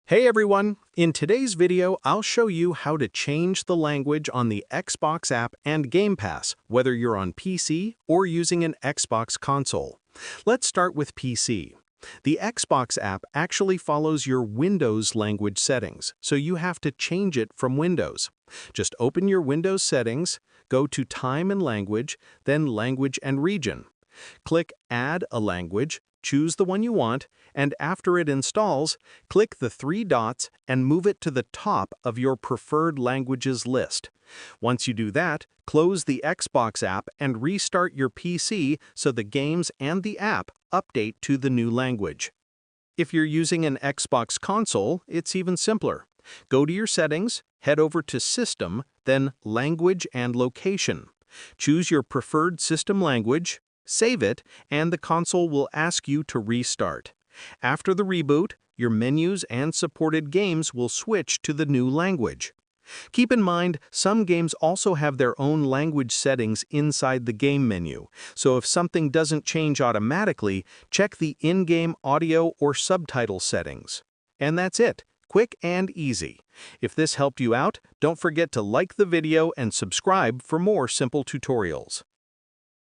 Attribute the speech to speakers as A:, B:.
A: Hey everyone! In today's video, I'll show you how to change the language on the Xbox app and Game Pass, whether you're on PC or using an Xbox console. Let's start with PC. The Xbox app actually follows your Windows language settings, so you have to change it from Windows. Just open your Windows settings, go to Time and Language, then Language and Region. Click Add a Language, choose the one you want, and after it installs, click the three dots and move it to the top of your preferred languages list. Once you do that, close the Xbox app and restart your PC so the games and the app update to the new language. If you're using an Xbox console, it's even simpler. Go to your settings, head over to System, then Language and Location. Choose your preferred system language, save it, and the console will ask you to restart. After the reboot, your menus and supported games will switch to the new language. Keep in mind, some games also have their own language settings inside the game menu, so if something doesn't change automatically, check the in-game audio or subtitle settings. And that's it. Quick and easy. If this helped you out, don't forget to like the video and subscribe for more simple tutorials.